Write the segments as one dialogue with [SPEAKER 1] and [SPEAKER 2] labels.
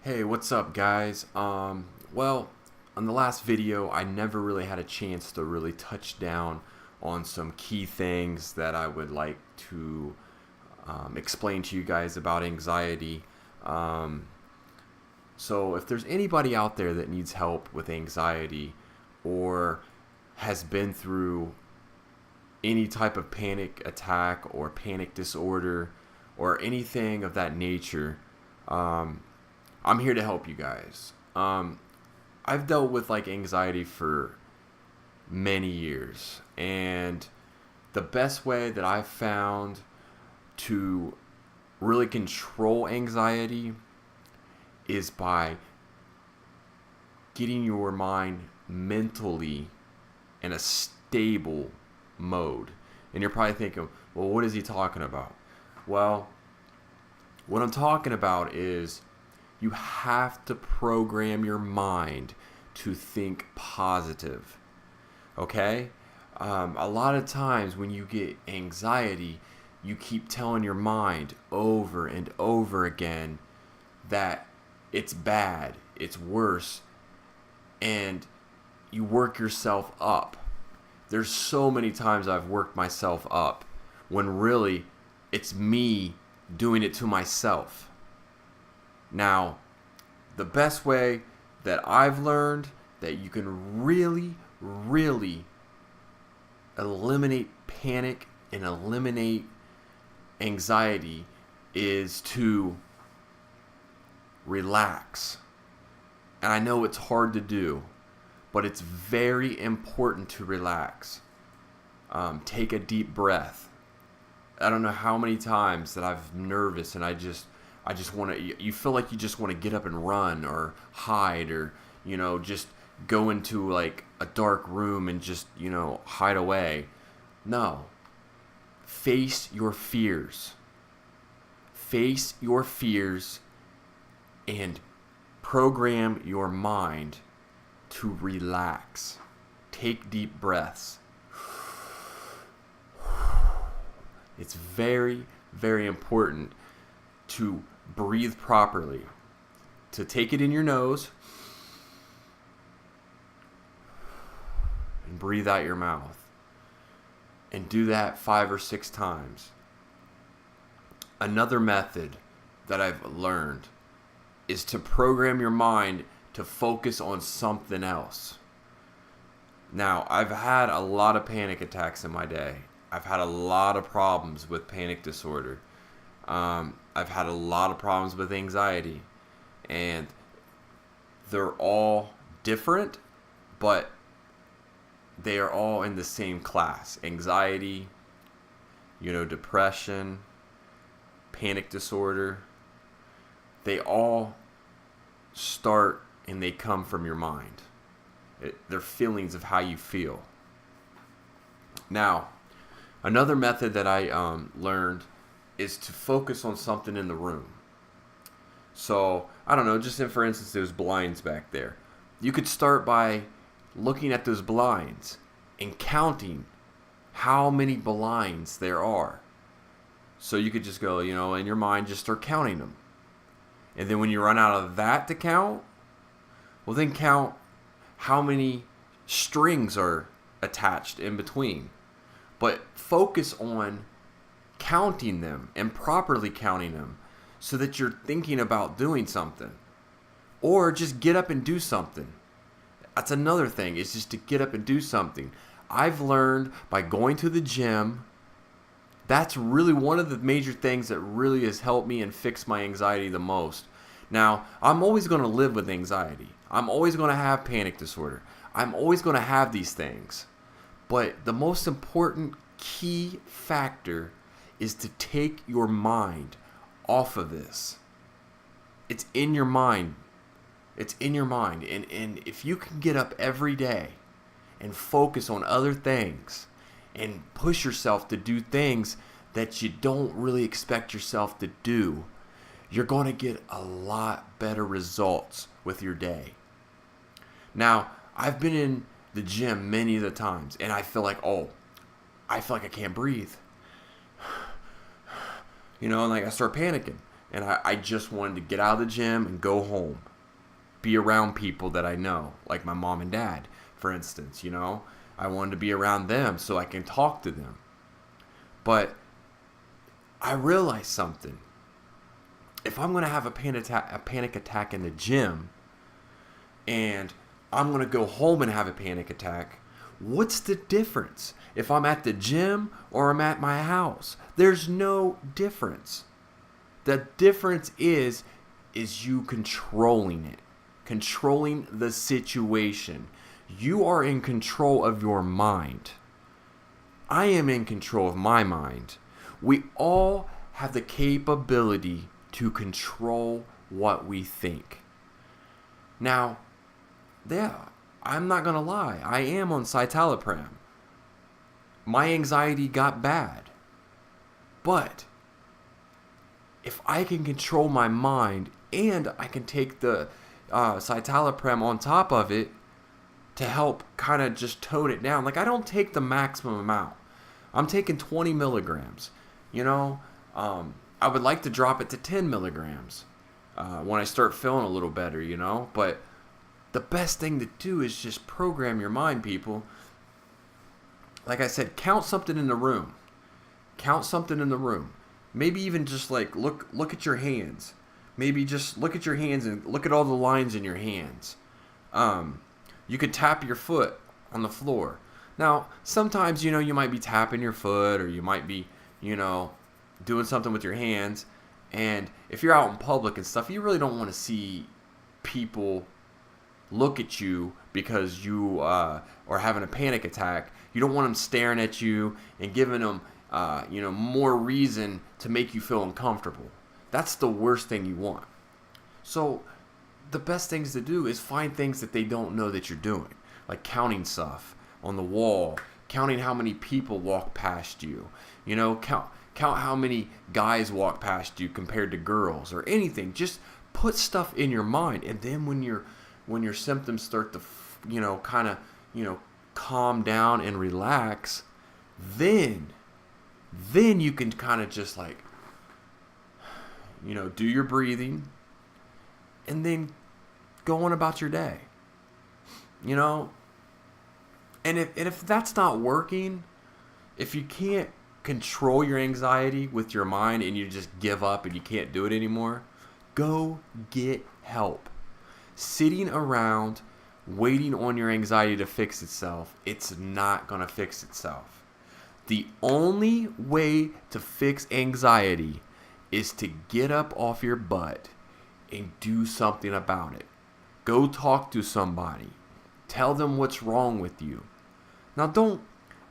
[SPEAKER 1] Hey, what's up, guys? Well, on the last video, I never really had a chance to really touch down on some key things that I would like to explain to you guys about anxiety. Um, so, if there's anybody out there that needs help with anxiety or has been through any type of panic attack or panic disorder or anything of that nature, um, I'm here to help you guys. I've dealt with like anxiety for many years, and the best way that I've found to really control anxiety is by getting your mind mentally in a stable mode. And you're probably thinking, well, what is he talking about? Well, what I'm talking about is you have to program your mind to think positive. Okay? A lot of times when you get anxiety, you keep telling your mind over and over again that it's bad, it's worse, and you work yourself up. There's so many times I've worked myself up when really it's me doing it to myself. Now, the best way that I've learned that you can really, really eliminate panic and eliminate anxiety is to relax. And I know it's hard to do, but it's very important to relax. Take a deep breath. I don't know how many times that I'm nervous and I just want to, you feel like you just want to get up and run or hide or, just go into like a dark room and just, hide away. No. Face your fears. Face your fears and program your mind to relax. Take deep breaths. It's very, very important to breathe properly. To take it in your nose and breathe out your mouth. And do that 5 or 6 times. Another method that I've learned is to program your mind to focus on something else. Now, I've had a lot of panic attacks in my day. I've had a lot of problems with panic disorder. I've had a lot of problems with anxiety. And they're all different, but they are all in the same class. Anxiety, depression, panic disorder. They all start and they come from your mind. They're feelings of how you feel. Now, another method that I learned is to focus on something in the room. So, I don't know, for instance, there's blinds back there. You could start by looking at those blinds and counting how many blinds there are. So you could just go, in your mind, just start counting them. And then when you run out of that to count, well, then count how many strings are attached in between. But focus on counting them and properly counting them so that you're thinking about doing something. Or just get up and do something. That's another thing, is just to get up and do something. I've learned by going to the gym, that's really one of the major things that really has helped me and fixed my anxiety the most. Now, I'm always going to live with anxiety. I'm always going to have panic disorder. I'm always going to have these things. But the most important key factor is to take your mind off of this. It's in your mind. It's in your mind. And if you can get up every day and focus on other things and push yourself to do things that you don't really expect yourself to do, you're going to get a lot better results with your day. Now, I've been in the gym many of the times and I feel like I can't breathe. And like I start panicking. And I just wanted to get out of the gym and go home. Be around people that I know, like my mom and dad, for instance, you know. I wanted to be around them so I can talk to them. But I realized something. If I'm going to have a panic attack in the gym, and I'm going to go home and have a panic attack, what's the difference if I'm at the gym or I'm at my house? There's no difference. The difference is you controlling it, controlling the situation. You are in control of your mind. I am in control of my mind. We all have the capability to control what we think. Now, yeah, I'm not going to lie. I am on citalopram. My anxiety got bad. But if I can control my mind and I can take the citalopram on top of it to help kind of just tone it down. Like, I don't take the maximum amount. I'm taking 20 milligrams. You know, I would like to drop it to 10 milligrams when I start feeling a little better, you know. But the best thing to do is just program your mind, people. Like I said, count something in the room. Count something in the room. Maybe even just like look at your hands. Maybe just look at your hands and look at all the lines in your hands. You could tap your foot on the floor. Now, sometimes, you know, you might be tapping your foot, or you might be, you know, doing something with your hands. And if you're out in public and stuff, you really don't want to see people look at you because you are having a panic attack. You don't want them staring at you and giving them, you know, more reason to make you feel uncomfortable. That's the worst thing you want. So the best things to do is find things that they don't know that you're doing, like counting stuff on the wall, counting how many people walk past you. You know, count how many guys walk past you compared to girls, or anything. Just put stuff in your mind, and then when your symptoms start to, you know, kind of, you know, calm down and relax, then you can kind of just like, you know, do your breathing and then go on about your day. You know, and if that's not working, if you can't control your anxiety with your mind and you just give up and you can't do it anymore, go get help. Sitting around waiting on your anxiety to fix itself, it's not going to fix itself. The only way to fix anxiety is to get up off your butt and do something about it. Go talk to somebody. Tell them what's wrong with you. Now, don't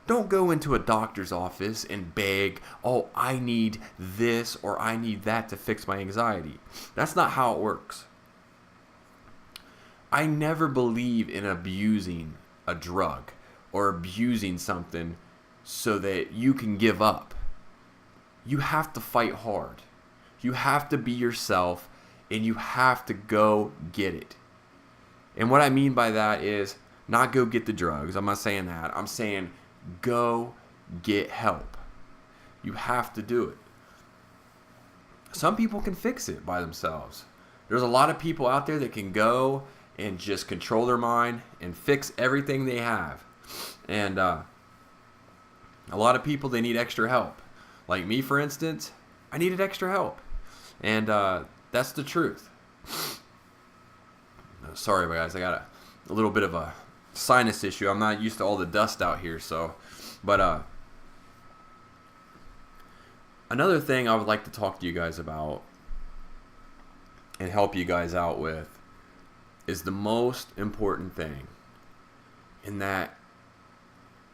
[SPEAKER 1] go into a doctor's office and beg, oh, I need this or I need that to fix my anxiety. That's not how it works. I never believe in abusing a drug or abusing something so that you can give up. You have to fight hard. You have to be yourself, and you have to go get it. And what I mean by that is not go get the drugs. I'm not saying that. I'm saying go get help. You have to do it. Some people can fix it by themselves. There's a lot of people out there that can go and just control their mind and fix everything they have. And a lot of people, they need extra help. Like me, for instance, I needed extra help. And that's the truth. Sorry, guys, I got a little bit of a sinus issue. I'm not used to all the dust out here, so. But another thing I would like to talk to you guys about and help you guys out with is the most important thing, and that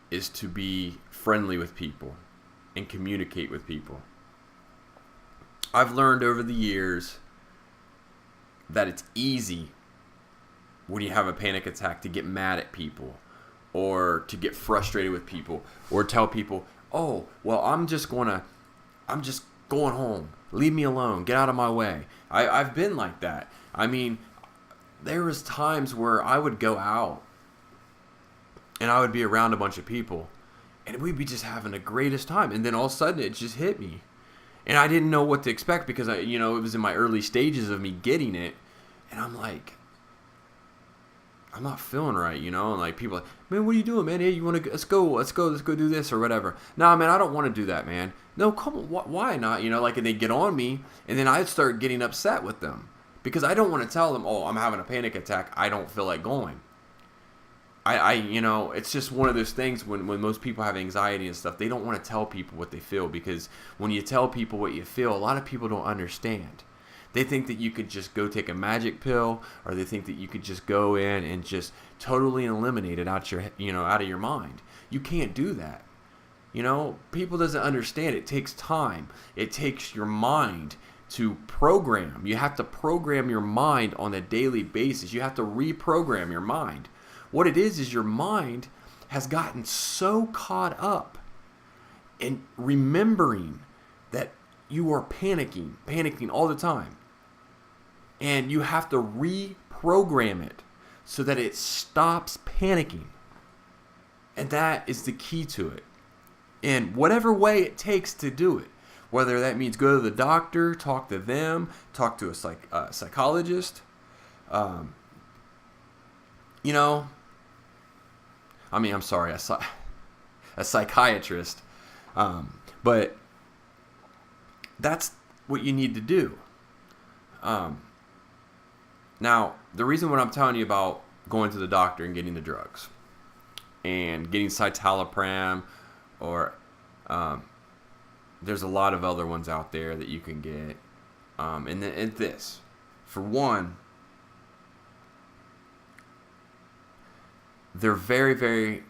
[SPEAKER 1] is to be friendly with people and communicate with people. I've learned over the years that it's easy when you have a panic attack to get mad at people or to get frustrated with people or tell people, oh, well, I'm just going home. Leave me alone. Get out of my way. I've been like that. I mean, there was times where I would go out and I would be around a bunch of people and we'd be just having the greatest time. And then all of a sudden it just hit me. And I didn't know what to expect because it was in my early stages of me getting it. And I'm like, I'm not feeling right, and like people are like, man, what are you doing, man? Hey, you want to, let's go do this or whatever. No, man, I don't want to do that, man. No, come on, why not? And they get on me, and then I'd start getting upset with them because I don't want to tell them, oh, I'm having a panic attack. I don't feel like going. It's just one of those things when most people have anxiety and stuff, they don't want to tell people what they feel because when you tell people what you feel, a lot of people don't understand. They think that you could just go take a magic pill, or they think that you could just go in and just totally eliminate it out of your mind. You can't do that. People doesn't understand. It takes time. It takes your mind to program. You have to program your mind on a daily basis. You have to reprogram your mind. What it is your mind has gotten so caught up in remembering that you are panicking all the time. And you have to reprogram it so that it stops panicking. And that is the key to it. In whatever way it takes to do it. Whether that means go to the doctor, talk to them, talk to a psychologist. I'm sorry, a psychiatrist. But that's what you need to do. Now, the reason what I'm telling you about going to the doctor and getting the drugs and getting citalopram or there's a lot of other ones out there that you can get. And this, for one, they're very, very,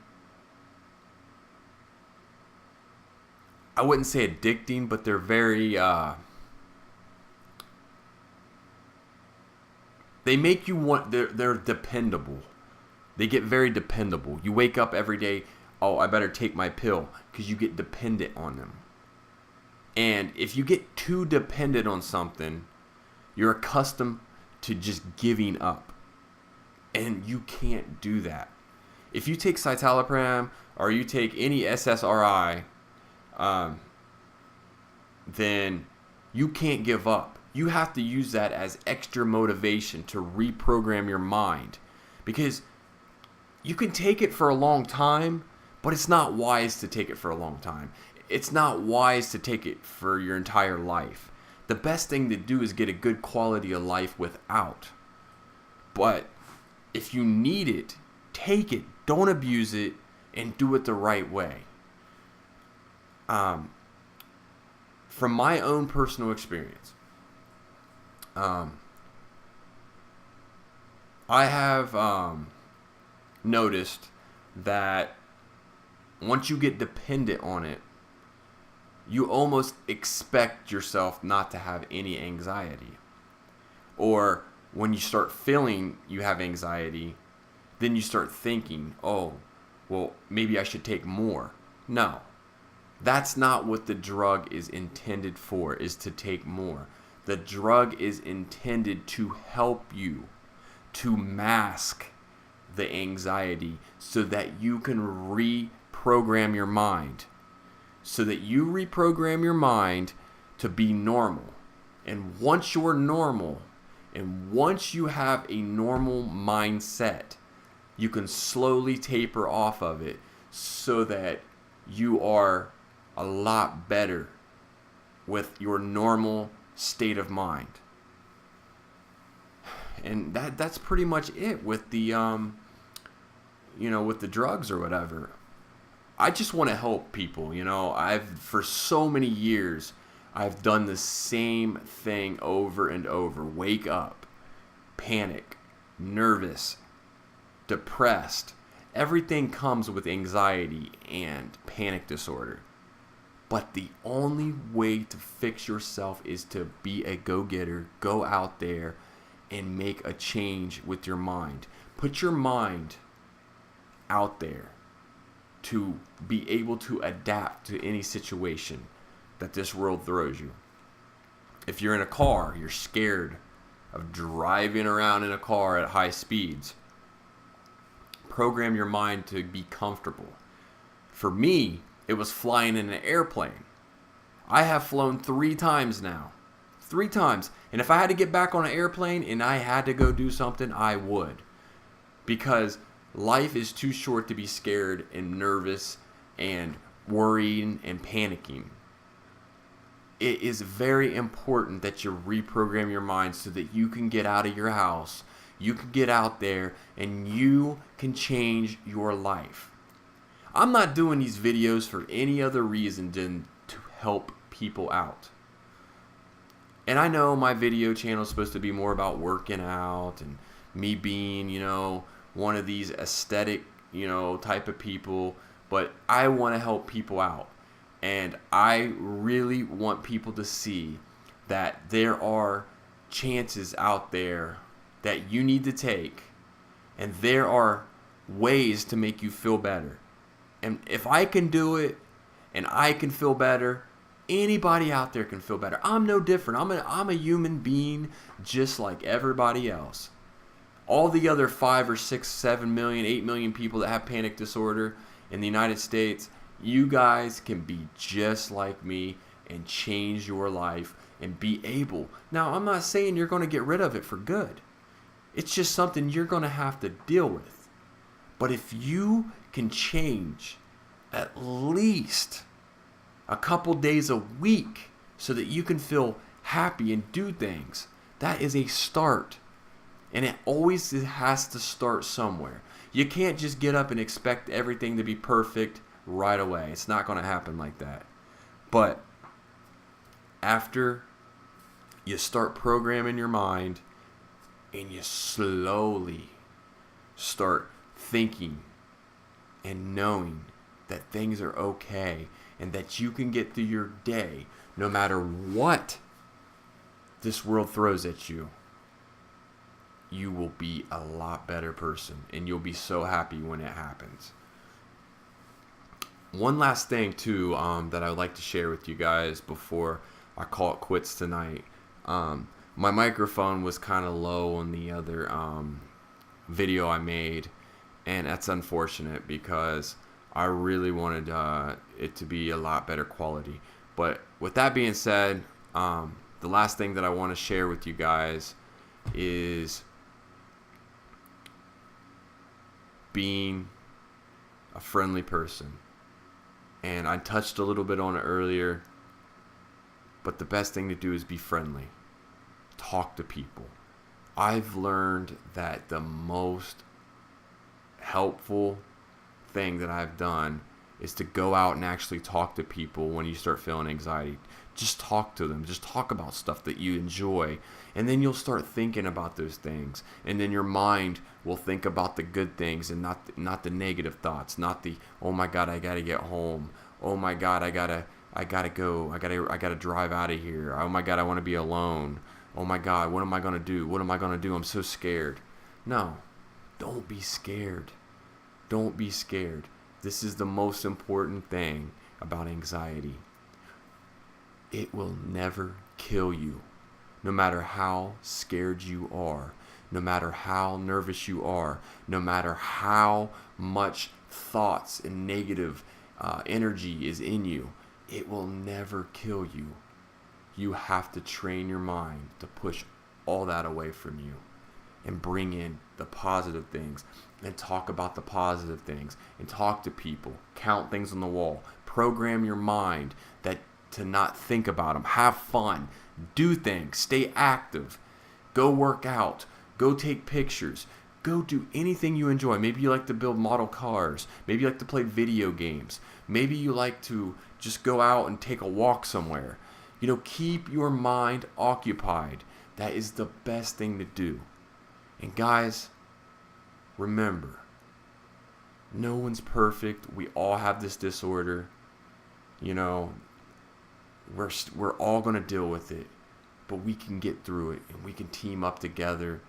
[SPEAKER 1] I wouldn't say addicting, but they're very, they make you want, they're dependable. They get very dependable. You wake up every day, oh, I better take my pill, because you get dependent on them. And if you get too dependent on something, you're accustomed to just giving up. And you can't do that. If you take citalopram or you take any SSRI, then you can't give up. You have to use that as extra motivation to reprogram your mind. Because you can take it for a long time, but it's not wise to take it for a long time. It's not wise to take it for your entire life. The best thing to do is get a good quality of life without. But if you need it, take it. Don't abuse it, and do it the right way. From my own personal experience, I have noticed that once you get dependent on it, you almost expect yourself not to have any anxiety. Or when you start feeling you have anxiety, then you start thinking, oh, well, maybe I should take more. No, that's not what the drug is intended for, is to take more. The drug is intended to help you to mask the anxiety so that you can reprogram your mind. So that you reprogram your mind to be normal. And once you're normal, and once you have a normal mindset, you can slowly taper off of it so that you are a lot better with your normal state of mind. And that's pretty much it with the with the drugs or whatever. I just want to help people, for so many years I've done the same thing over and over. Wake up, panic, nervous, depressed. Everything comes with anxiety and panic disorder. But the only way to fix yourself is to be a go-getter, go out there and make a change with your mind. Put your mind out there to be able to adapt to any situation that this world throws you. If you're in a car, you're scared of driving around in a car at high speeds. Program your mind to be comfortable. For me, it was flying in an airplane. I have flown 3 times now. 3 times. And if I had to get back on an airplane and I had to go do something, I would. Because life is too short to be scared and nervous and worrying and panicking. It is very important that you reprogram your mind so that you can get out of your house, you can get out there, and you can change your life. I'm not doing these videos for any other reason than to help people out. And I know my video channel is supposed to be more about working out and me being, one of these aesthetic, type of people, but I want to help people out. And I really want people to see that there are chances out there that you need to take, and there are ways to make you feel better. And if I can do it and I can feel better, anybody out there can feel better. I'm no different. I'm a human being just like everybody else. All the other 5 or 6, 7 million, 8 million people that have panic disorder in the United States, you guys can be just like me and change your life and be able. Now, I'm not saying you're going to get rid of it for good. It's just something you're going to have to deal with. But if you can change at least a couple days a week so that you can feel happy and do things, that is a start. And it always has to start somewhere. You can't just get up and expect everything to be perfect right away. It's not going to happen like that. But after you start programming your mind and you slowly start thinking and knowing that things are okay and that you can get through your day no matter what this world throws at you, you will be a lot better person and you'll be so happy when it happens. One last thing too that I would like to share with you guys before I call it quits tonight. My microphone was kind of low on the other video I made, and that's unfortunate because I really wanted it to be a lot better quality. But with that being said, the last thing that I want to share with you guys is being a friendly person. And I touched a little bit on it earlier, but the best thing to do is be friendly. Talk to people. I've learned that the most helpful thing that I've done is to go out and actually talk to people when you start feeling anxiety. Just talk to them. Just talk about stuff that you enjoy. And then you'll start thinking about those things. And then your mind will think about the good things and not the negative thoughts. Not the, oh my God, I gotta get home. Oh my God, I gotta go. I gotta drive out of here. Oh my God, I want to be alone. Oh my God, what am I gonna do? What am I gonna do? I'm so scared. No, don't be scared. Don't be scared. This is the most important thing about anxiety. It will never kill you. No matter how scared you are, no matter how nervous you are, no matter how much thoughts and negative energy is in you, it will never kill you. You have to train your mind to push all that away from you and bring in the positive things and talk about the positive things and talk to people, count things on the wall, program your mind that to not think about them, have fun, do things, stay active, go work out, go take pictures, go do anything you enjoy. Maybe you like to build model cars, maybe you like to play video games, maybe you like to just go out and take a walk somewhere. Keep your mind occupied. That is the best thing to do. And guys, remember, no one's perfect. We all have this disorder. We're all going to deal with it, but we can get through it, and we can team up together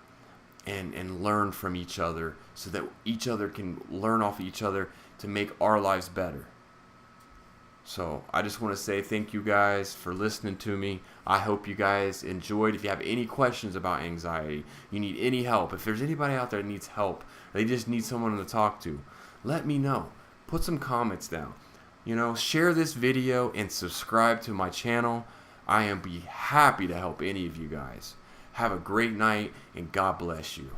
[SPEAKER 1] and learn from each other so that each other can learn off each other to make our lives better. So I just want to say thank you guys for listening to me. I hope you guys enjoyed. If you have any questions about anxiety, you need any help, if there's anybody out there that needs help, or they just need someone to talk to, let me know. Put some comments down. share this video and subscribe to my channel. I am be happy to help any of you guys. Have a great night, and God bless you.